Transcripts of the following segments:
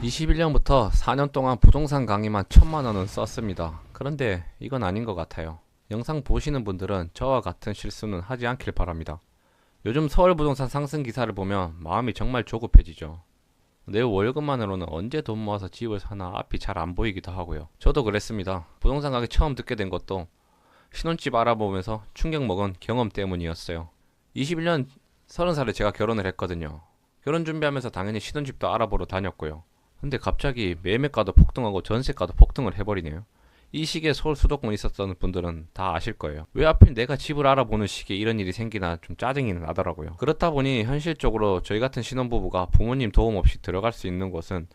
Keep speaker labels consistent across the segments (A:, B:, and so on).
A: 21년부터 4년 동안 부동산 강의만 1000만원은 썼습니다. 그런데 이건 아닌 것 같아요. 영상 보시는 분들은 저와 같은 실수는 하지 않길 바랍니다. 요즘 서울 부동산 상승 기사를 보면 마음이 정말 조급해지죠. 내 월급만으로는 언제 돈 모아서 집을 사나 앞이 잘 안 보이기도 하고요. 저도 그랬습니다. 부동산 가격 처음 듣게 된 것도 신혼집 알아보면서 충격 먹은 경험 때문이었어요. 21년 30살에 제가 결혼을 했거든요. 결혼 준비하면서 당연히 신혼집도 알아보러 다녔고요. 근데 갑자기 매매가도 폭등하고 전세가도 폭등을 해버리네요. 이 시기에 서울 수도권에 있었던 분들은 다 아실 거예요. 왜 하필 내가 집을 알아보는 시기에 이런 일이 생기나 좀 짜증이 나더라고요. 그렇다 보니 현실적으로 저희 같은 신혼부부가 부모님 도움 없이 들어갈 수 있는 곳은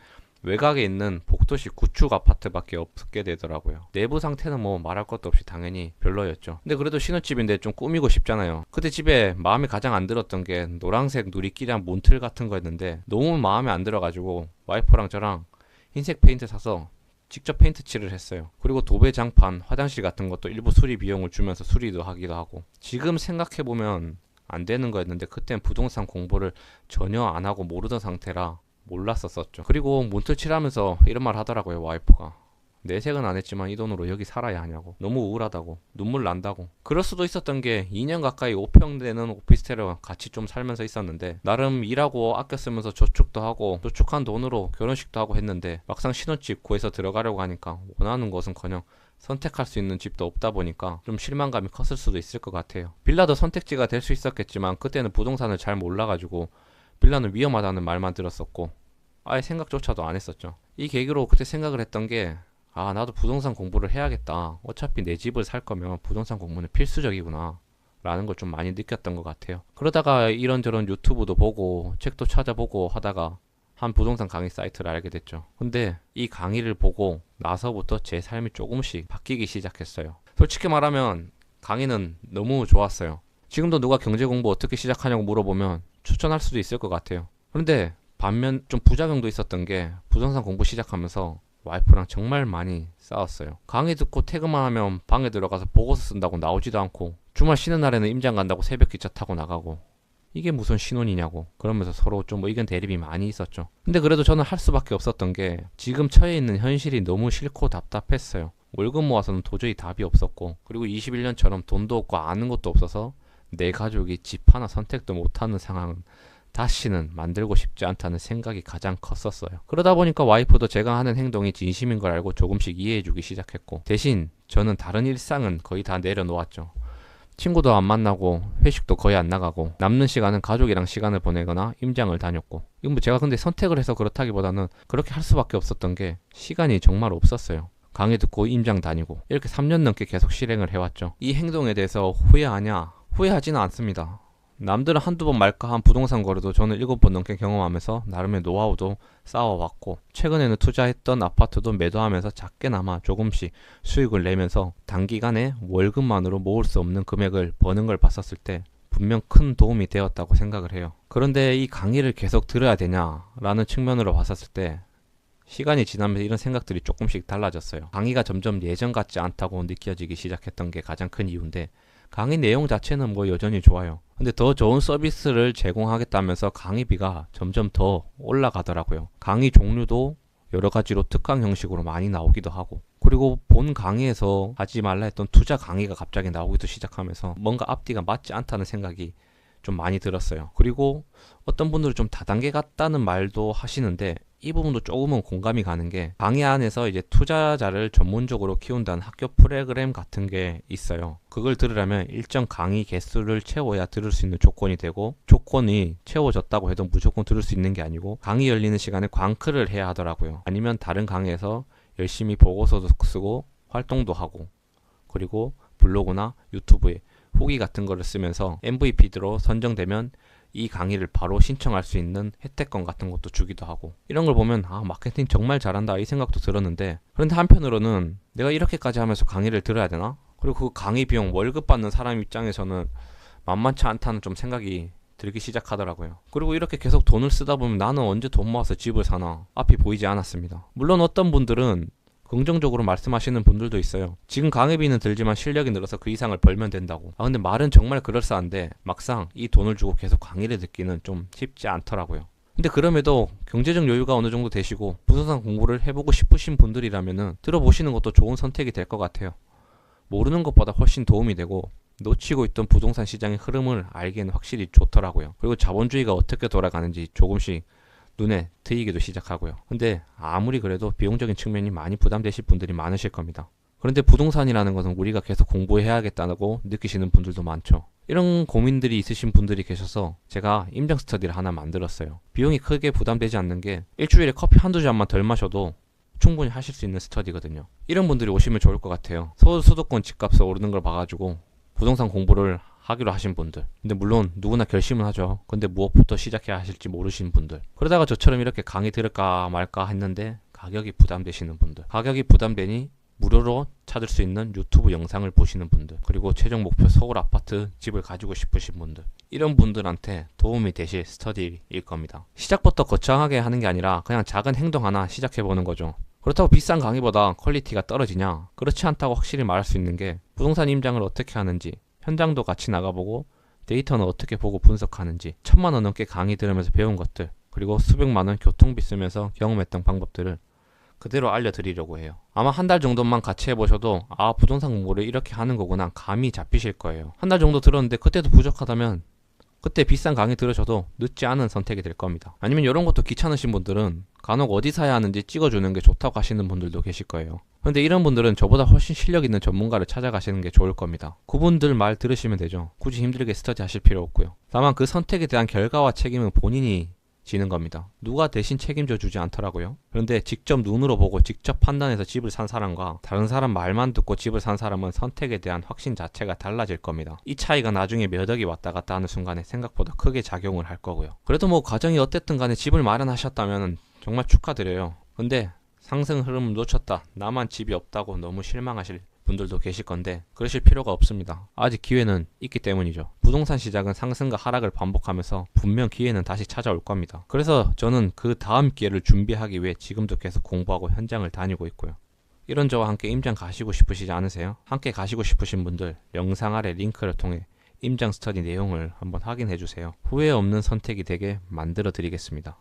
A: 외곽에 있는 복도시 구축 아파트밖에 없게 되더라고요. 내부 상태는 뭐 말할 것도 없이 당연히 별로였죠. 근데 그래도 신혼집인데 좀 꾸미고 싶잖아요. 그때 집에 마음에 가장 안 들었던 게 노란색 누리끼리한 문틀 같은 거였는데 너무 마음에 안 들어가지고 와이프랑 저랑 흰색 페인트 사서 직접 페인트 칠을 했어요. 그리고 도배장판, 화장실 같은 것도 일부 수리 비용을 주면서 수리도 하기도 하고. 지금 생각해보면 안 되는 거였는데 그땐 부동산 공부를 전혀 안 하고 모르던 상태라 몰랐었었죠. 그리고 문틀 칠하면서 이런 말 하더라고요, 와이프가. 내색은 안 했지만 이 돈으로 여기 살아야 하냐고. 너무 우울하다고. 눈물 난다고. 그럴 수도 있었던 게 2년 가까이 5평되는 오피스텔에 같이 좀 살면서 있었는데 나름 일하고 아껴 쓰면서 저축도 하고 저축한 돈으로 결혼식도 하고 했는데 막상 신혼집 구해서 들어가려고 하니까 원하는 것은커녕 선택할 수 있는 집도 없다 보니까 좀 실망감이 컸을 수도 있을 것 같아요. 빌라도 선택지가 될 수 있었겠지만 그때는 부동산을 잘 몰라가지고 빌라는 위험하다는 말만 들었었고 아예 생각조차도 안 했었죠. 이 계기로 그때 생각을 했던 게 나도 부동산 공부를 해야겠다. 어차피 내 집을 살 거면 부동산 공부는 필수적이구나 라는 걸 좀 많이 느꼈던 것 같아요. 그러다가 이런저런 유튜브도 보고 책도 찾아보고 하다가 한 부동산 강의 사이트를 알게 됐죠. 근데 이 강의를 보고 나서부터 제 삶이 조금씩 바뀌기 시작했어요. 솔직히 말하면 강의는 너무 좋았어요. 지금도 누가 경제 공부 어떻게 시작하냐고 물어보면 추천할 수도 있을 것 같아요. 그런데 반면 좀 부작용도 있었던 게 부동산 공부 시작하면서 와이프랑 정말 많이 싸웠어요. 강의 듣고 퇴근만 하면 방에 들어가서 보고서 쓴다고 나오지도 않고 주말 쉬는 날에는 임장 간다고 새벽 기차 타고 나가고 이게 무슨 신혼이냐고 그러면서 서로 좀 의견 대립이 많이 있었죠. 근데 그래도 저는 할 수밖에 없었던 게 지금 처해 있는 현실이 너무 싫고 답답했어요. 월급 모아서는 도저히 답이 없었고 그리고 21년처럼 돈도 없고 아는 것도 없어서 내 가족이 집 하나 선택도 못하는 상황은 다시는 만들고 싶지 않다는 생각이 가장 컸었어요. 그러다 보니까 와이프도 제가 하는 행동이 진심인 걸 알고 조금씩 이해해주기 시작했고 대신 저는 다른 일상은 거의 다 내려놓았죠. 친구도 안 만나고 회식도 거의 안 나가고 남는 시간은 가족이랑 시간을 보내거나 임장을 다녔고 이건 뭐 제가 근데 선택을 해서 그렇다기보다는 그렇게 할 수밖에 없었던 게 시간이 정말 없었어요. 강의 듣고 임장 다니고 이렇게 3년 넘게 계속 실행을 해왔죠. 이 행동에 대해서 후회하냐? 후회하지는 않습니다. 남들은 한두 번 말까 한 부동산 거래도 저는 7번 넘게 경험하면서 나름의 노하우도 쌓아왔고 최근에는 투자했던 아파트도 매도하면서 작게나마 조금씩 수익을 내면서 단기간에 월급만으로 모을 수 없는 금액을 버는 걸 봤었을 때 분명 큰 도움이 되었다고 생각을 해요. 그런데 이 강의를 계속 들어야 되냐라는 측면으로 봤었을 때 시간이 지나면서 이런 생각들이 조금씩 달라졌어요. 강의가 점점 예전 같지 않다고 느껴지기 시작했던 게 가장 큰 이유인데 강의 내용 자체는 뭐 여전히 좋아요. 근데 더 좋은 서비스를 제공하겠다면서 강의비가 점점 더 올라가더라고요. 강의 종류도 여러 가지로 특강 형식으로 많이 나오기도 하고 그리고 본 강의에서 하지 말라 했던 투자 강의가 갑자기 나오기도 시작하면서 뭔가 앞뒤가 맞지 않다는 생각이 좀 많이 들었어요. 그리고 어떤 분들은 좀 다단계 같다는 말도 하시는데 이 부분도 조금은 공감이 가는 게 강의 안에서 이제 투자자를 전문적으로 키운다는 학교 프로그램 같은 게 있어요. 그걸 들으려면 일정 강의 개수를 채워야 들을 수 있는 조건이 되고 조건이 채워졌다고 해도 무조건 들을 수 있는 게 아니고 강의 열리는 시간에 광크를 해야 하더라고요. 아니면 다른 강의에서 열심히 보고서도 쓰고 활동도 하고 그리고 블로그나 유튜브에 후기 같은 거를 쓰면서 MVP로 선정되면 이 강의를 바로 신청할 수 있는 혜택권 같은 것도 주기도 하고 이런 걸 보면 마케팅 정말 잘한다 이 생각도 들었는데 그런데 한편으로는 내가 이렇게까지 하면서 강의를 들어야 되나? 그리고 그 강의 비용 월급 받는 사람 입장에서는 만만치 않다는 좀 생각이 들기 시작하더라고요. 그리고 이렇게 계속 돈을 쓰다 보면 나는 언제 돈 모아서 집을 사나 앞이 보이지 않았습니다. 물론 어떤 분들은 긍정적으로 말씀하시는 분들도 있어요. 지금 강의비는 들지만 실력이 늘어서 그 이상을 벌면 된다고. 근데 말은 정말 그럴싸한데 막상 이 돈을 주고 계속 강의를 듣기는 좀 쉽지 않더라고요. 근데 그럼에도 경제적 여유가 어느 정도 되시고 부동산 공부를 해보고 싶으신 분들이라면은 들어보시는 것도 좋은 선택이 될 것 같아요. 모르는 것보다 훨씬 도움이 되고 놓치고 있던 부동산 시장의 흐름을 알기에는 확실히 좋더라고요. 그리고 자본주의가 어떻게 돌아가는지 조금씩 눈에 트이기도 시작하고요. 근데 아무리 그래도 비용적인 측면이 많이 부담되실 분들이 많으실 겁니다. 그런데 부동산이라는 것은 우리가 계속 공부해야겠다고 느끼시는 분들도 많죠. 이런 고민들이 있으신 분들이 계셔서 제가 임장 스터디를 하나 만들었어요. 비용이 크게 부담되지 않는 게 일주일에 커피 한두 잔만 덜 마셔도 충분히 하실 수 있는 스터디거든요. 이런 분들이 오시면 좋을 것 같아요. 서울 수도권 집값이 오르는 걸 봐가지고 부동산 공부를 하기로 하신 분들. 근데 물론 누구나 결심은 하죠. 근데 무엇부터 시작해야 하실지 모르시는 분들. 그러다가 저처럼 이렇게 강의 들을까 말까 했는데 가격이 부담되시는 분들. 가격이 부담되니 무료로 찾을 수 있는 유튜브 영상을 보시는 분들. 그리고 최종 목표 서울 아파트 집을 가지고 싶으신 분들. 이런 분들한테 도움이 되실 스터디일 겁니다. 시작부터 거창하게 하는 게 아니라 그냥 작은 행동 하나 시작해보는 거죠. 그렇다고 비싼 강의보다 퀄리티가 떨어지냐? 그렇지 않다고 확실히 말할 수 있는 게 부동산 임장을 어떻게 하는지, 현장도 같이 나가보고 데이터는 어떻게 보고 분석하는지, 1000만 원 넘게 강의 들으면서 배운 것들, 그리고 수백만 원 교통비 쓰면서 경험했던 방법들을 그대로 알려드리려고 해요. 아마 한 달 정도만 같이 해보셔도 부동산 공부를 이렇게 하는 거구나 감이 잡히실 거예요. 한 달 정도 들었는데 그때도 부족하다면 그때 비싼 강의 들으셔도 늦지 않은 선택이 될 겁니다. 아니면 이런 것도 귀찮으신 분들은 간혹 어디 사야 하는지 찍어주는 게 좋다고 하시는 분들도 계실 거예요. 근데 이런 분들은 저보다 훨씬 실력 있는 전문가를 찾아가시는 게 좋을 겁니다. 그분들 말 들으시면 되죠. 굳이 힘들게 스터디 하실 필요 없고요. 다만 그 선택에 대한 결과와 책임은 본인이 지는 겁니다. 누가 대신 책임져 주지 않더라고요. 그런데 직접 눈으로 보고 직접 판단해서 집을 산 사람과 다른 사람 말만 듣고 집을 산 사람은 선택에 대한 확신 자체가 달라질 겁니다. 이 차이가 나중에 몇 억이 왔다 갔다 하는 순간에 생각보다 크게 작용을 할 거고요. 그래도 뭐 과정이 어땠든 간에 집을 마련하셨다면 정말 축하드려요. 근데 상승 흐름을 놓쳤다, 나만 집이 없다고 너무 실망하실 분들도 계실 건데 그러실 필요가 없습니다. 아직 기회는 있기 때문이죠. 부동산 시장은 상승과 하락을 반복하면서 분명 기회는 다시 찾아올 겁니다. 그래서 저는 그 다음 기회를 준비하기 위해 지금도 계속 공부하고 현장을 다니고 있고요. 이런 저와 함께 임장 가시고 싶으시지 않으세요? 함께 가시고 싶으신 분들 영상 아래 링크를 통해 임장 스터디 내용을 한번 확인해 주세요. 후회 없는 선택이 되게 만들어 드리겠습니다.